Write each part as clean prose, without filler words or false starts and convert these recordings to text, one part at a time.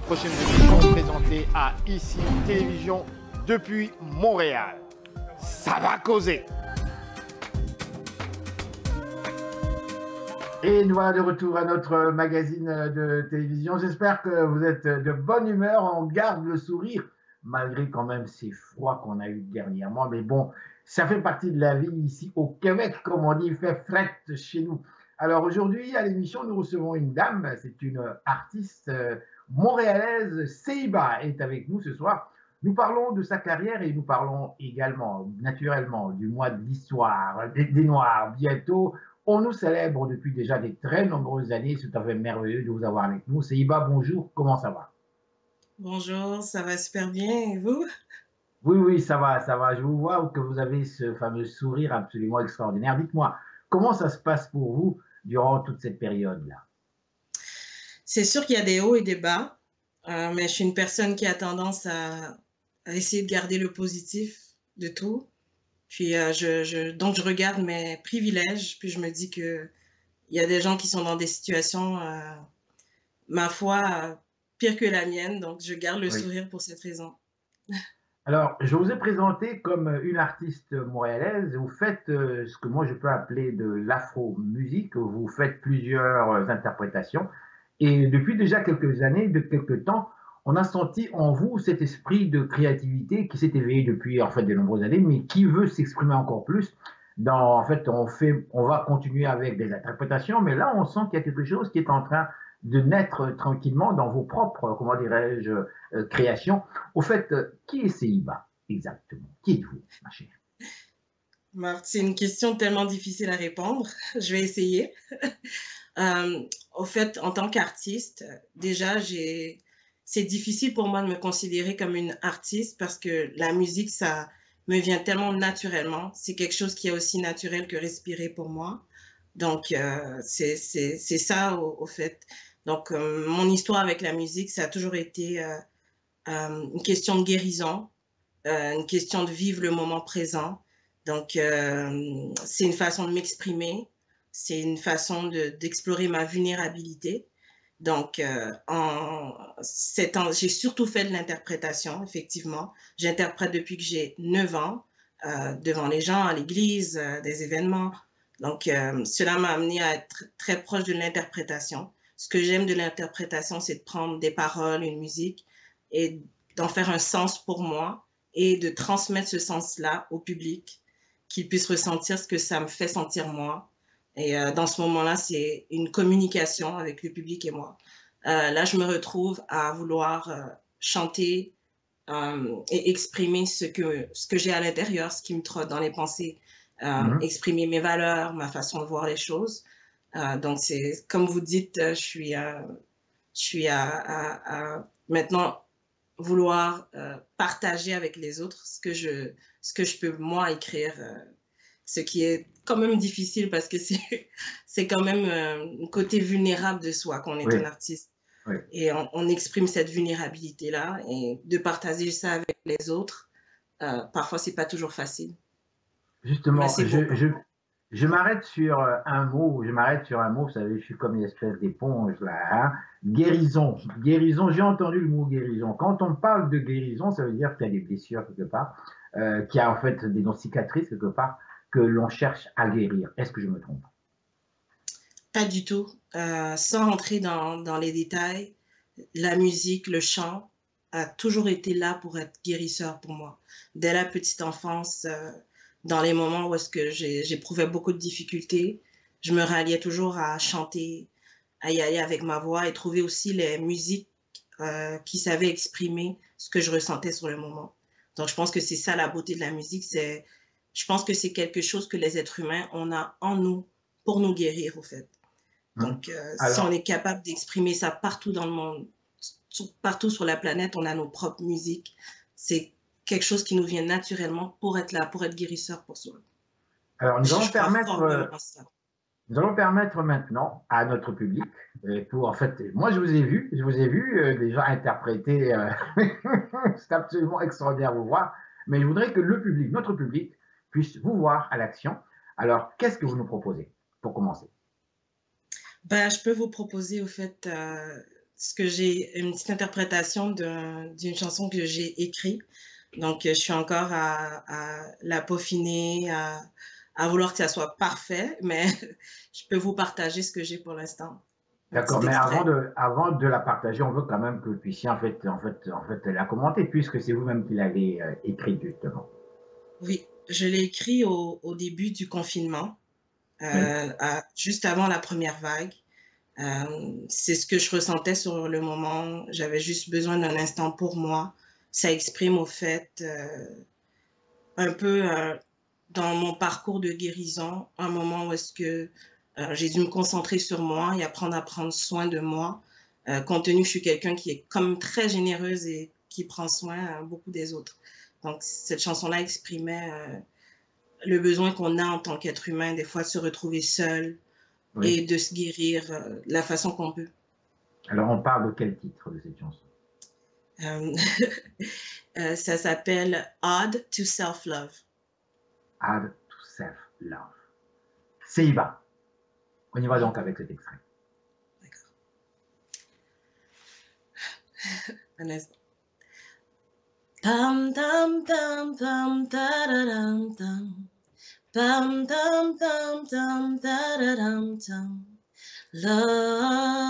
prochaines émissions présentées à ICI Télévision depuis Montréal. Ça va causer. Et nous voilà de retour à notre magazine de télévision. J'espère que vous êtes de bonne humeur. On garde le sourire, malgré quand même ces froids qu'on a eu dernièrement. Mais bon, ça fait partie de la vie ici au Québec, comme on dit, il fait fret chez nous. Alors aujourd'hui, à l'émission, nous recevons une dame. C'est une artiste montréalaise. Seiba est avec nous ce soir. Nous parlons de sa carrière et nous parlons également, naturellement, du mois de l'histoire, des Noirs. Bientôt, on nous célèbre depuis déjà des très nombreuses années. C'est tout à fait merveilleux de vous avoir avec nous. Seiba, bonjour, comment ça va? Bonjour, ça va super bien, et vous? Oui, oui, ça va, ça va. Je vous vois que vous avez ce fameux sourire absolument extraordinaire. Dites-moi, comment ça se passe pour vous durant toute cette période-là? C'est sûr qu'il y a des hauts et des bas, mais je suis une personne qui a tendance à essayer de garder le positif de tout. Puis donc je regarde mes privilèges, puis je me dis que il y a des gens qui sont dans des situations, ma foi, pires que la mienne, donc je garde le Oui. sourire pour cette raison. Alors, je vous ai présenté comme une artiste montréalaise. Vous faites ce que moi je peux appeler de l'afro-musique. Vous faites plusieurs interprétations. Et depuis déjà quelques années, de quelques temps, on a senti en vous cet esprit de créativité qui s'est éveillé depuis en fait de nombreuses années, mais qui veut s'exprimer encore plus. En fait, on va continuer avec des interprétations, mais là, on sent qu'il y a quelque chose qui est en train de naître tranquillement dans vos propres, comment dirais-je, créations. Au fait, qui est Seiba exactement? Qui êtes-vous, ma chère? Marthe, c'est une question tellement difficile à répondre. Je vais essayer. Au fait, en tant qu'artiste, déjà, c'est difficile pour moi de me considérer comme une artiste parce que la musique, ça me vient tellement naturellement. C'est quelque chose qui est aussi naturel que respirer pour moi. Donc, c'est ça, au fait. Donc, mon histoire avec la musique, ça a toujours été une question de guérison, une question de vivre le moment présent. Donc, c'est une façon de m'exprimer, c'est une façon d'explorer ma vulnérabilité. Donc, j'ai surtout fait de l'interprétation, effectivement. J'interprète depuis que j'ai 9 ans, devant les gens, à l'église, des événements. Donc, cela m'a amené à être très proche de l'interprétation. Ce que j'aime de l'interprétation, c'est de prendre des paroles, une musique, et d'en faire un sens pour moi et de transmettre ce sens-là au public, qu'il puisse ressentir ce que ça me fait sentir moi. Et dans ce moment-là, c'est une communication avec le public et moi. Là, je me retrouve à vouloir chanter et exprimer ce que j'ai à l'intérieur, ce qui me trotte dans les pensées, exprimer mes valeurs, ma façon de voir les choses. Donc, c'est comme vous dites, je suis à maintenant vouloir partager avec les autres ce que je peux moi écrire, ce qui est quand même difficile parce que c'est quand même un côté vulnérable de soi qu'on est Oui, un artiste. oui. Et on exprime cette vulnérabilité-là et de partager ça avec les autres, parfois c'est pas toujours facile, mais Justement, c'est beau. je m'arrête sur un mot, vous savez, je suis comme une espèce d'éponge là, hein. Guérison, guérison, j'ai entendu le mot guérison. Quand on parle de guérison, ça veut dire qu'il y a des blessures quelque part, qu'il y a en fait des cicatrices quelque part, que l'on cherche à guérir. Est-ce que je me trompe? Pas du tout. Sans rentrer dans les détails, la musique, le chant a toujours été là pour être guérisseur pour moi. Dès la petite enfance, dans les moments où est-ce que j'éprouvais beaucoup de difficultés, je me ralliais toujours à chanter, à y aller avec ma voix et trouver aussi les musiques qui savaient exprimer ce que je ressentais sur le moment. Donc, je pense que c'est ça la beauté de la musique. Je pense que c'est quelque chose que les êtres humains, on a en nous pour nous guérir, au fait. Hein. Donc, si on Alors, est capable d'exprimer ça partout dans le monde, partout sur la planète, on a nos propres musiques. C'est quelque chose qui nous vient naturellement pour être là, pour être guérisseur pour soi. alors Je crois fortement à ça. nous allons permettre maintenant à notre public, pour en fait, moi je vous ai vu déjà interpréter, c'est absolument extraordinaire de vous voir, mais je voudrais que le public, notre public, puisse vous voir à l'action. Alors, qu'est-ce que vous nous proposez pour commencer? Ben, je peux vous proposer, au fait, ce que j'ai une petite interprétation d'une chanson que j'ai écrite. Donc, je suis encore à la peaufiner, à vouloir que ça soit parfait, mais je peux vous partager ce que j'ai pour l'instant. Un D'accord, petit mais extrait. avant de la partager, on veut quand même que vous puissiez la commenter, puisque c'est vous-même qui l'avez écrite, justement. Oui, je l'ai écrit au début du confinement, Oui. juste avant la première vague. C'est ce que je ressentais sur le moment. J'avais juste besoin d'un instant pour moi. Ça exprime au fait un peu dans mon parcours de guérison, un moment où est-ce que j'ai dû me concentrer sur moi et apprendre à prendre soin de moi, compte tenu que je suis quelqu'un qui est comme très généreuse et qui prend soin beaucoup des autres. Donc, cette chanson-là exprimait le besoin qu'on a en tant qu'être humain, des fois, de se retrouver seul Oui. et de se guérir de la façon qu'on peut. Alors, on parle de quel titre de cette chanson? Euh, ça s'appelle Odd to Self-Love. Add to Self-Love. Seiba. On y va donc avec cet extrait. D'accord. Un instant. Pam dum dum dum da da dum dum. Pam dum dum dum da da dum dum. Love.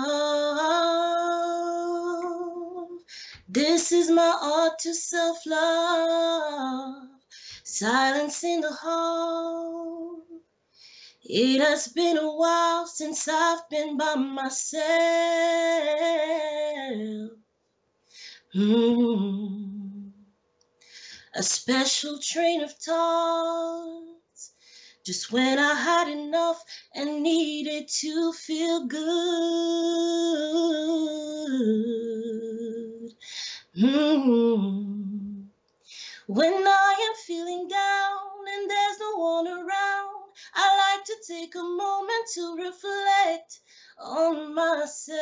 This is my ode to self-love. Silence in the hall. It has been a while since I've been by myself. A special train of thoughts, just when I had enough and needed to feel good. When I am feeling down and there's no one around, I like to take a moment to reflect on myself.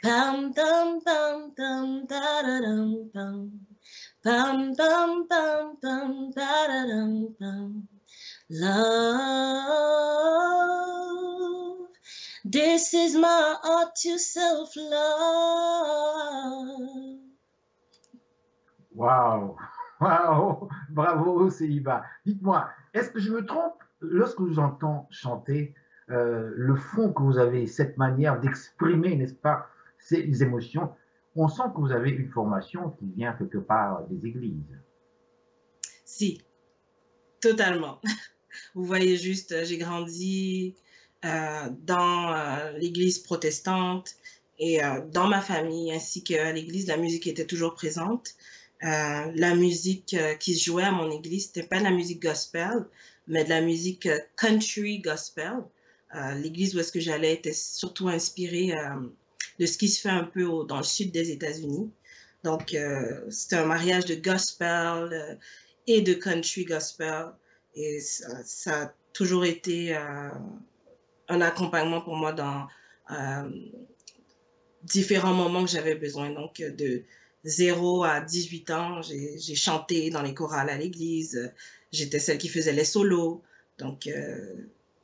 Bam dum bum dum da da dum bum. Bum bum bum bum da da dum bum. Love. This is my ode to self-love. Waouh! Waouh! Bravo, Seiba. Dites-moi, est-ce que je me trompe lorsque je vous entends chanter le fond que vous avez, cette manière d'exprimer, n'est-ce pas, ces émotions? On sent que vous avez une formation qui vient quelque part des églises. Si, totalement. Vous voyez juste, j'ai grandi dans l'église protestante et dans ma famille ainsi qu'à l'église, la musique était toujours présente. La musique qui se jouait à mon église, c'était pas de la musique gospel, mais de la musique country gospel. L'église où est-ce que j'allais était surtout inspirée de ce qui se fait un peu dans le sud des États-Unis. Donc, c'était un mariage de gospel et de country gospel. Et ça a toujours été un accompagnement pour moi dans différents moments que j'avais besoin. Donc, de 0 à 18 ans, j'ai chanté dans les chorales à l'église. J'étais celle qui faisait les solos. Donc,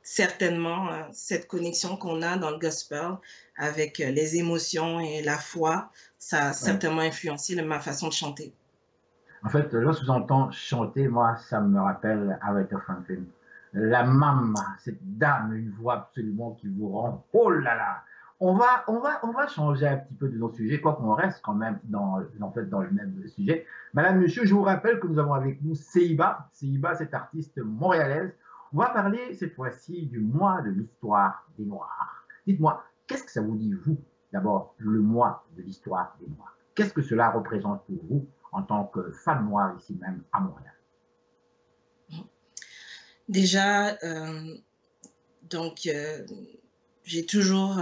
certainement, cette connexion qu'on a dans le gospel avec les émotions et la foi, ça a certainement influencé ma façon de chanter. En fait, lorsque je vous entends chanter, moi, ça me rappelle Aretha Franklin. La maman, cette dame, une voix absolument qui vous rend. Oh là là! On va changer un petit peu de nos sujets, quoi qu'on reste quand même en fait, dans le même sujet. Madame, monsieur, je vous rappelle que nous avons avec nous Seiba. Seiba, cette artiste montréalaise. On va parler cette fois-ci du mois de l'histoire des Noirs. Dites-moi, qu'est-ce que ça vous dit, vous, d'abord, le mois de l'histoire des Noirs? Qu'est-ce que cela représente pour vous en tant que femme noire ici même à Montréal? Déjà, donc, j'ai toujours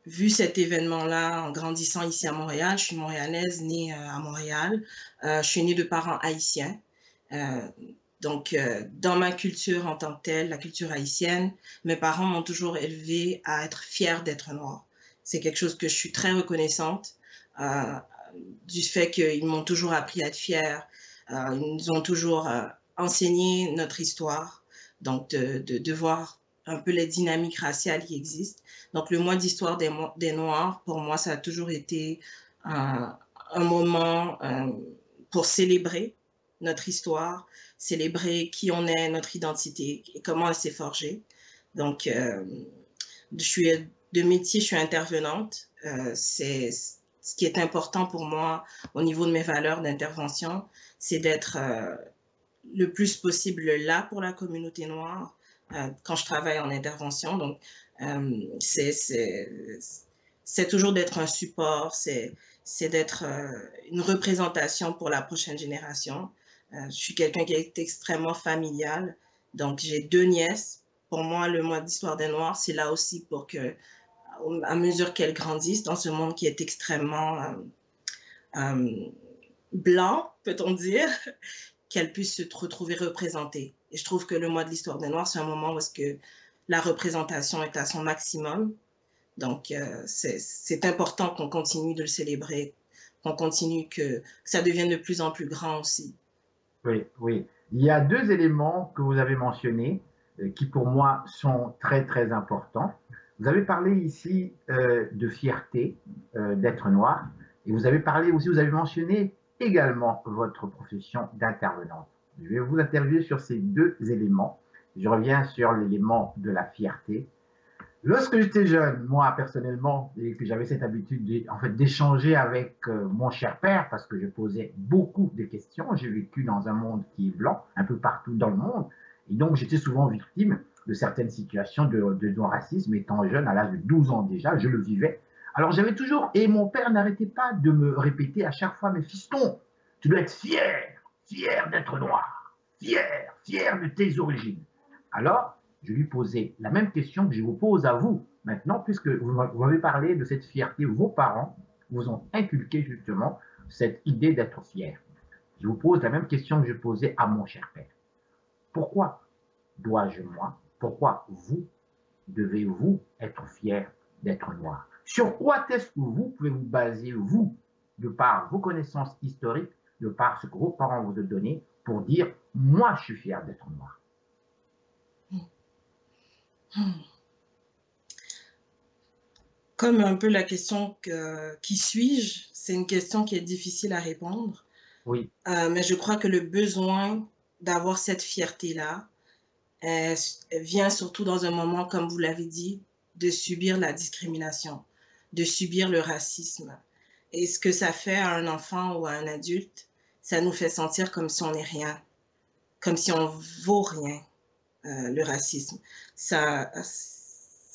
vu cet événement-là en grandissant ici à Montréal. Je suis montréalaise, née à Montréal. Je suis née de parents haïtiens. Donc, dans ma culture en tant que telle, la culture haïtienne, mes parents m'ont toujours élevée à être fière d'être noire. C'est quelque chose que je suis très reconnaissante du fait qu'ils m'ont toujours appris à être fière. Ils nous ont toujours enseigner notre histoire, donc de voir un peu les dynamiques raciales qui existent. Donc le mois d'histoire des Noirs, pour moi, ça a toujours été un moment pour célébrer notre histoire, célébrer qui on est, notre identité et comment elle s'est forgée. Donc, je suis de métier, je suis intervenante. C'est ce qui est important pour moi au niveau de mes valeurs d'intervention, c'est d'être le plus possible là pour la communauté noire quand je travaille en intervention. Donc, c'est toujours d'être un support, c'est d'être une représentation pour la prochaine génération. Je suis quelqu'un qui est extrêmement familial. Donc, j'ai 2 nièces. Pour moi, le mois d'histoire des Noirs, c'est là aussi pour que, à mesure qu'elles grandissent dans ce monde qui est extrêmement blanc, peut-on dire, qu'elles puissent se retrouver représentées. Et je trouve que le mois de l'histoire des Noirs, c'est un moment où est-ce que la représentation est à son maximum. Donc, c'est important qu'on continue de le célébrer, qu'on continue que ça devienne de plus en plus grand aussi. Oui, oui. Il y a 2 éléments que vous avez mentionnés qui pour moi sont très très importants. Vous avez parlé ici de fierté d'être noir et vous avez parlé aussi, vous avez mentionné également votre profession d'intervenante. Je vais vous interviewer sur ces 2 éléments. Je reviens sur l'élément de la fierté. Lorsque j'étais jeune, moi personnellement, et que j'avais cette habitude d'échanger avec mon cher père, parce que je posais beaucoup de questions, j'ai vécu dans un monde qui est blanc, un peu partout dans le monde, et donc j'étais souvent victime de certaines situations de racisme. Étant jeune, à l'âge de 12 ans déjà, je le vivais. Alors j'avais toujours, et mon père n'arrêtait pas de me répéter à chaque fois, mais fiston, tu dois être fier, fier d'être noir, fier, fier de tes origines. Alors, je lui posais la même question que je vous pose à vous maintenant, puisque vous m'avez parlé de cette fierté. Vos parents vous ont inculqué justement cette idée d'être fier. Je vous pose la même question que je posais à mon cher père. Pourquoi dois-je moi, pourquoi vous devez-vous être fier d'être noir? Sur quoi est-ce que vous pouvez vous baser, vous, de par vos connaissances historiques, de par ce que vos parents vous ont donné, pour dire, moi, je suis fier d'être noir? Comme un peu la question qui suis-je, c'est une question qui est difficile à répondre. Oui. Mais je crois que le besoin d'avoir cette fierté-là vient surtout dans un moment, comme vous l'avez dit, de subir la discrimination, de subir le racisme. Et ce que ça fait à un enfant ou à un adulte, ça nous fait sentir comme si on n'est rien, comme si on vaut rien, le racisme. Ça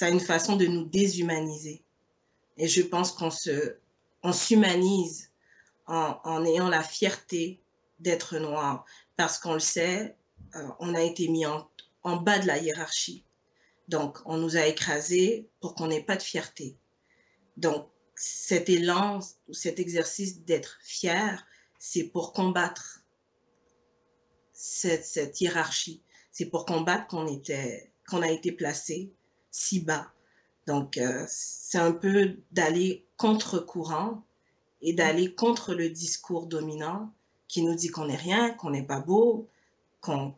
a une façon de nous déshumaniser. Et je pense on s'humanise en ayant la fierté d'être noir, parce qu'on le sait, on a été mis en bas de la hiérarchie. Donc, on nous a écrasés pour qu'on n'ait pas de fierté. Donc, cet élan ou cet exercice d'être fier, c'est pour combattre cette hiérarchie. C'est pour combattre qu'on a été placé si bas. Donc, c'est un peu d'aller contre-courant et d'aller contre le discours dominant qui nous dit qu'on n'est rien, qu'on n'est pas beau, qu'on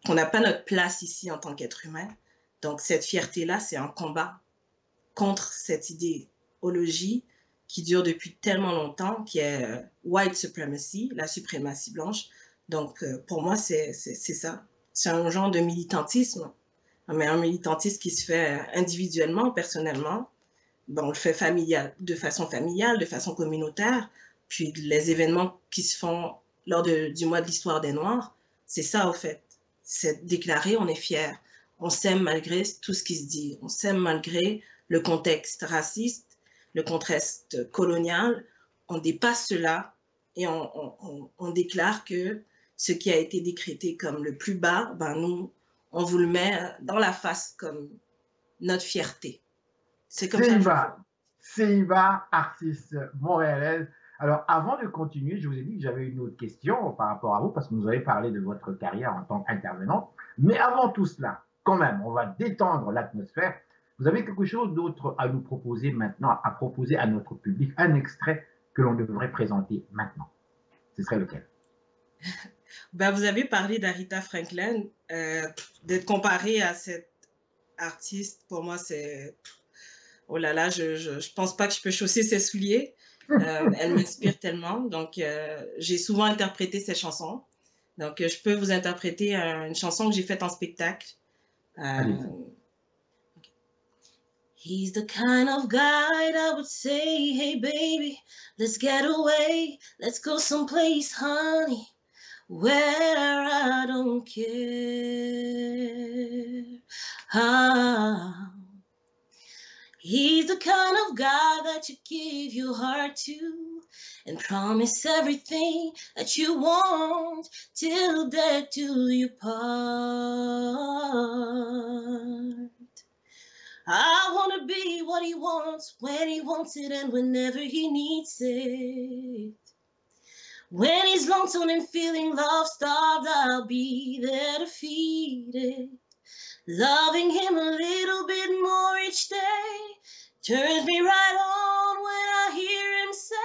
n'a pas notre place ici en tant qu'être humain. Donc, cette fierté-là, c'est un combat contre cette idéologie qui dure depuis tellement longtemps, qui est white supremacy, la suprématie blanche. Donc, pour moi, c'est ça. C'est un genre de militantisme, mais un militantisme qui se fait individuellement, personnellement. Bon, on le fait de façon familiale, de façon communautaire. Puis les événements qui se font lors du mois de l'histoire des Noirs, c'est ça au fait. C'est déclarer, on est fier. On s'aime malgré tout ce qui se dit. On s'aime malgré le contexte raciste, le contexte colonial. On dépasse cela et on déclare que ce qui a été décrété comme le plus bas, ben nous, on vous le met dans la face comme notre fierté. C'est comme ça. Seiba, artiste montréalaise. Alors, avant de continuer, je vous ai dit que j'avais une autre question par rapport à vous, parce que vous avez parlé de votre carrière en tant qu'intervenante. Mais avant tout cela, quand même, on va détendre l'atmosphère. Vous avez quelque chose d'autre à nous proposer maintenant, à proposer à notre public, un extrait que l'on devrait présenter maintenant. Ce serait lequel? Ben, vous avez parlé d'Aretha Franklin. D'être comparée à cette artiste, pour moi, c'est... Oh là là, je pense pas que je peux chausser ses souliers. Elle m'inspire tellement. Donc, j'ai souvent interprété ses chansons. Donc, je peux vous interpréter une chanson que j'ai faite en spectacle. Allez-y. He's the kind of guy that would say, hey baby, let's get away, let's go someplace, honey, where I don't care. Ah. He's the kind of guy that you give your heart to and promise everything that you want till death do you part. I want to be what he wants when he wants it and whenever he needs it. When he's lonesome and feeling love-starved, I'll be there to feed it. Loving him a little bit more each day turns me right on when I hear him say.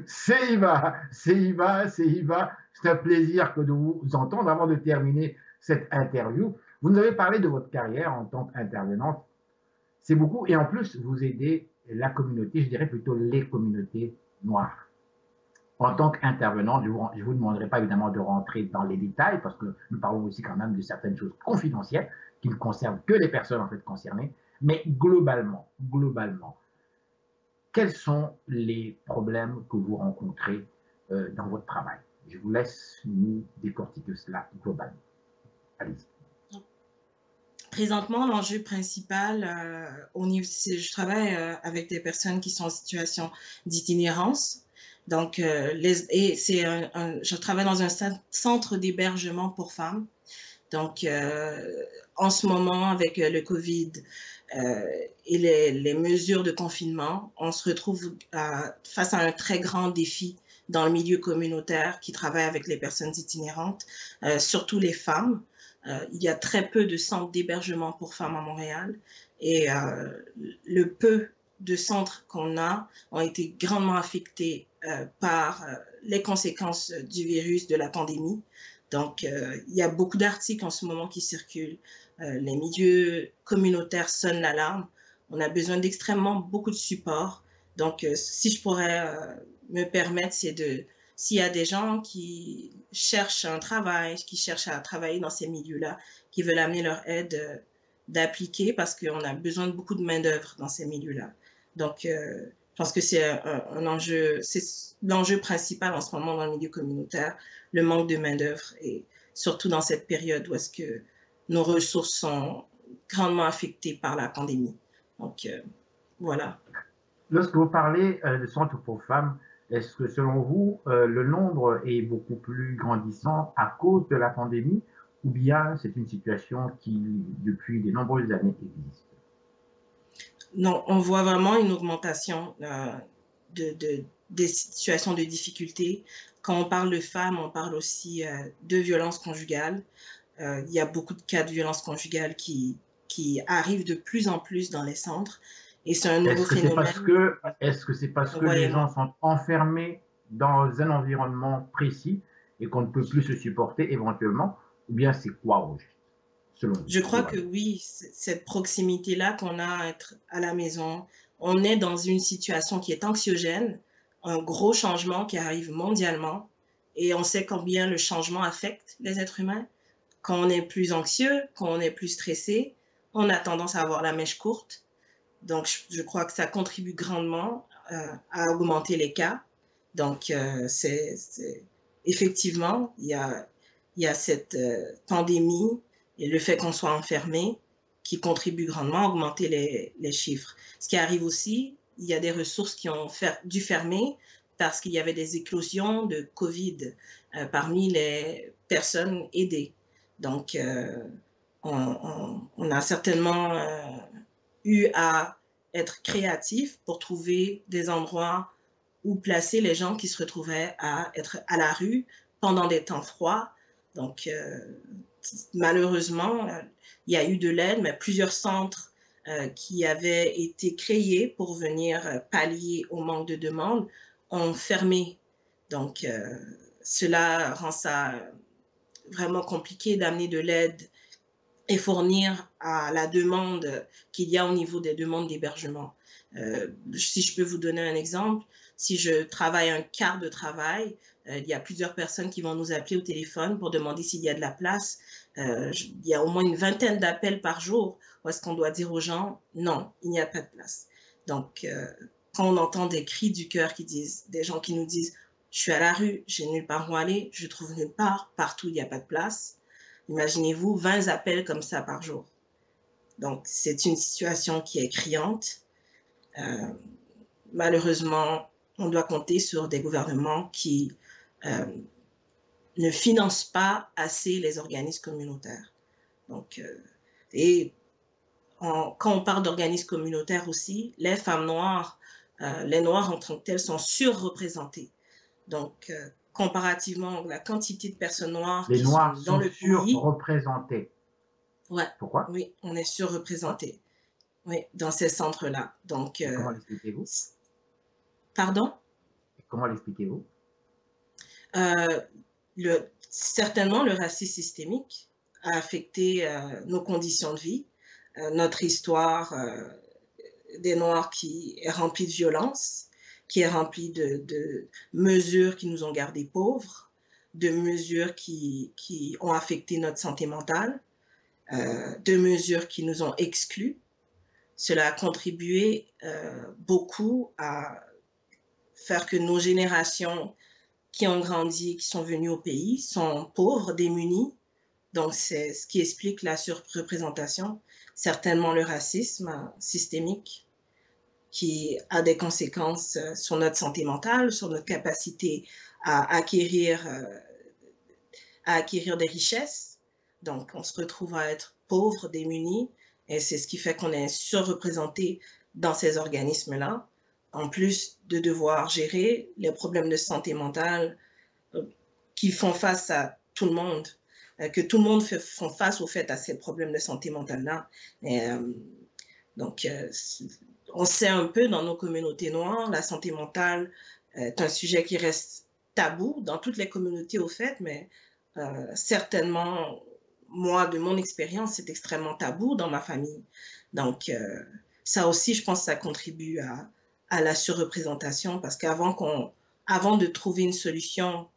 C'est Iva, c'est Iva, c'est Iva. C'est un plaisir que de vous entendre. Avant de terminer cette interview, vous nous avez parlé de votre carrière en tant qu'intervenante. C'est beaucoup. Et en plus, vous aidez la communauté, je dirais plutôt les communautés noires. En tant qu'intervenante, je ne vous demanderai pas évidemment de rentrer dans les détails parce que nous parlons aussi quand même de certaines choses confidentielles qui ne concernent que les personnes en fait concernées. Mais globalement, quels sont les problèmes que vous rencontrez dans votre travail? Je vous laisse nous décortiquer cela globalement. Allez-y. Présentement, l'enjeu principal, je travaille avec des personnes qui sont en situation d'itinérance. Donc, je travaille dans un centre d'hébergement pour femmes. Donc, en ce moment, avec le COVID et les mesures de confinement, on se retrouve face à un très grand défi dans le milieu communautaire qui travaille avec les personnes itinérantes, surtout les femmes. Il y a très peu de centres d'hébergement pour femmes à Montréal et le peu de centres qu'on a ont été grandement affectés par les conséquences du virus, de la pandémie. Donc, il y a beaucoup d'articles en ce moment qui circulent. Les milieux communautaires sonnent l'alarme. On a besoin d'extrêmement beaucoup de support. Donc, si je pourrais me permettre, c'est s'il y a des gens qui cherchent un travail, qui cherchent à travailler dans ces milieux-là, qui veulent amener leur aide, d'appliquer parce qu'on a besoin de beaucoup de main-d'œuvre dans ces milieux-là. Donc, je pense que c'est l'enjeu principal en ce moment dans le milieu communautaire, le manque de main-d'œuvre et surtout dans cette période où est-ce que nos ressources sont grandement affectées par la pandémie. Donc, voilà. Lorsque vous parlez de centres pour femmes, est-ce que selon vous, le nombre est beaucoup plus grandissant à cause de la pandémie ou bien c'est une situation qui, depuis de nombreuses années, existe? Non, on voit vraiment une augmentation des situations de difficulté. Quand on parle de femmes, on parle aussi de violences conjugales. Il y a beaucoup de cas de violences conjugales qui arrivent de plus en plus dans les centres. Et c'est un nouveau phénomène. Est-ce que c'est parce que les gens sont enfermés dans un environnement précis et qu'on ne peut plus se supporter éventuellement, ou bien c'est quoi au juste, selon vous? Je crois que oui, cette proximité-là qu'on a à être à la maison, on est dans une situation qui est anxiogène, un gros changement qui arrive mondialement, et on sait combien le changement affecte les êtres humains. Quand on est plus anxieux, quand on est plus stressé, on a tendance à avoir la mèche courte. Donc, je crois que ça contribue grandement à augmenter les cas. Donc, effectivement, il y a cette pandémie et le fait qu'on soit enfermé qui contribue grandement à augmenter les chiffres. Ce qui arrive aussi, il y a des ressources qui ont dû fermer parce qu'il y avait des éclosions de COVID parmi les personnes aidées. Donc, on a certainement eu à être créatif pour trouver des endroits où placer les gens qui se retrouvaient à être à la rue pendant des temps froids. Donc, malheureusement, il y a eu de l'aide, mais plusieurs centres qui avaient été créés pour venir pallier au manque de demande ont fermé. Donc, cela rend ça vraiment compliqué d'amener de l'aide et fournir à la demande qu'il y a au niveau des demandes d'hébergement. Si je peux vous donner un exemple, si je travaille un quart de travail, il y a plusieurs personnes qui vont nous appeler au téléphone pour demander s'il y a de la place. Il y a au moins une vingtaine d'appels par jour où est-ce qu'on doit dire aux gens non, il n'y a pas de place. Donc, quand on entend des cris du cœur qui disent, des gens qui nous disent je suis à la rue, j'ai nulle part où aller, je trouve nulle part, partout il n'y a pas de place. Imaginez-vous 20 appels comme ça par jour. Donc, c'est une situation qui est criante. Malheureusement, on doit compter sur des gouvernements qui ne financent pas assez les organismes communautaires. Donc, quand on parle d'organismes communautaires aussi, les femmes noires, les noirs en tant que telles sont surreprésentées. Donc, comparativement à la quantité de personnes noires les qui Noirs sont dans le pays. surreprésentés. Ouais. Pourquoi? Oui, on est surreprésentés. Oui, dans ces centres-là. Donc, comment l'expliquez-vous? Pardon? Comment l'expliquez-vous? Certainement, le racisme systémique a affecté nos conditions de vie, notre histoire des Noirs qui est remplie de violence, qui est remplie de mesures qui nous ont gardés pauvres, de mesures qui ont affecté notre santé mentale, de mesures qui nous ont exclus. Cela a contribué beaucoup à faire que nos générations qui ont grandi, qui sont venues au pays, sont pauvres, démunies. Donc, c'est ce qui explique la surreprésentation. Certainement le racisme systémique qui a des conséquences sur notre santé mentale, sur notre capacité à acquérir des richesses. Donc, on se retrouve à être pauvre, démunis, et c'est ce qui fait qu'on est surreprésenté dans ces organismes-là, en plus de devoir gérer les problèmes de santé mentale qui font face à tout le monde, que tout le monde font face au fait à ces problèmes de santé mentale-là. Donc, on sait un peu dans nos communautés noires, la santé mentale est un sujet qui reste tabou dans toutes les communautés au fait, mais certainement, moi, de mon expérience, c'est extrêmement tabou dans ma famille. Donc, ça aussi, je pense que ça contribue à la surreprésentation parce avant de trouver une solution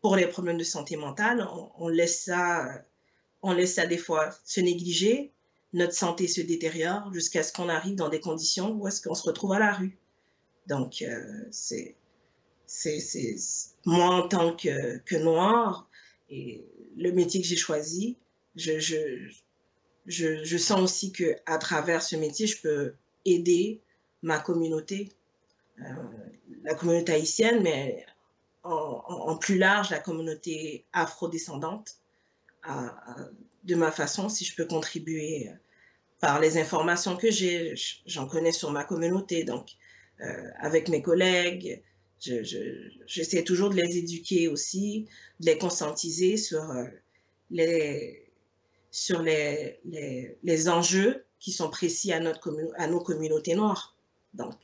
pour les problèmes de santé mentale, on laisse ça des fois se négliger, notre santé se détériore jusqu'à ce qu'on arrive dans des conditions où est-ce qu'on se retrouve à la rue. Donc, moi, en tant que noire, et le métier que j'ai choisi, je sens aussi qu'à travers ce métier, je peux aider ma communauté, la communauté haïtienne, mais en plus large, la communauté afrodescendante, de ma façon, si je peux contribuer par les informations que j'en connais sur ma communauté. Donc, avec mes collègues, j'essaie toujours de les éduquer aussi, de les conscientiser sur les enjeux qui sont précis à nos communautés noires. Donc,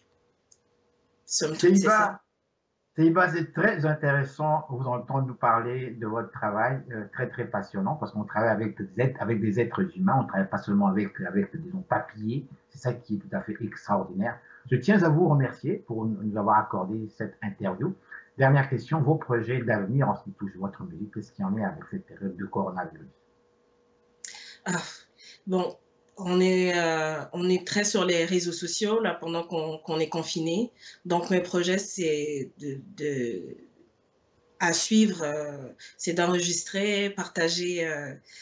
somme toute, c'est ça. Teiba, c'est très intéressant vous entendre nous parler de votre travail, très très passionnant, parce qu'on travaille avec des êtres humains, on ne travaille pas seulement avec disons, papier, c'est ça qui est tout à fait extraordinaire. Je tiens à vous remercier pour nous avoir accordé cette interview. Dernière question, vos projets d'avenir en ce qui touche votre musique, qu'est-ce qu'il y en est avec cette période de coronavirus? Bon, on est très sur les réseaux sociaux là pendant qu'on est confiné. Donc mes projets c'est à suivre, c'est d'enregistrer, partager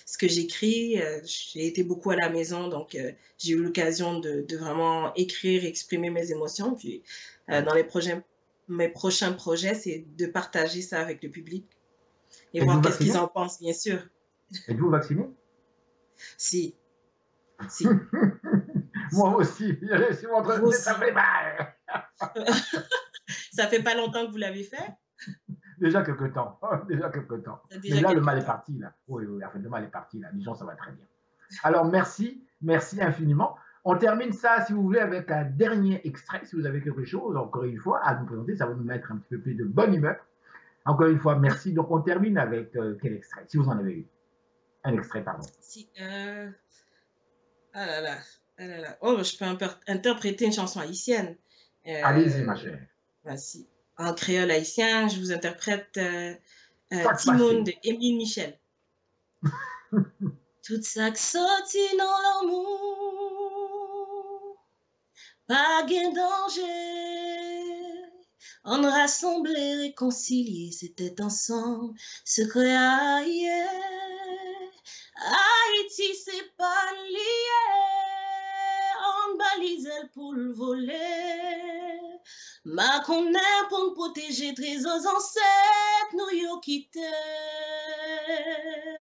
ce que j'écris. J'ai été beaucoup à la maison, donc j'ai eu l'occasion de vraiment écrire, exprimer mes émotions. Puis dans mes prochains projets, c'est de partager ça avec le public et voir qu'est-ce qu'ils en pensent, bien sûr. Êtes-vous vacciné? Si. Moi aussi, je suis en train de ça fait mal. Ça fait pas longtemps que vous l'avez fait? Déjà quelques temps. Mais là, le mal est parti. Là. Oui, le mal est parti. Là. Disons, ça va très bien. Alors, merci Merci infiniment. On termine ça, si vous voulez, avec un dernier extrait. Si vous avez quelque chose, encore une fois, à nous présenter, ça va nous mettre un petit peu plus de bonne humeur. Encore une fois, merci. Donc, on termine avec quel extrait? Si vous en avez eu. Un extrait, pardon. Si, ah là là, ah là là. Oh, je peux interpréter une chanson haïtienne. Allez-y, ma Euh, chère. Voici. En créole haïtien, je vous interprète Sac Timon passé. de Émile Michel. Tout ça qui sorti dans l'amour, pas gain danger. On rassemblé, réconcilié, c'était ensemble, secret aïe. Haïti, c'est pas lié, on balise pour le voler. Ma connaît pour me protéger, trésors ancêtres, nous y quitté.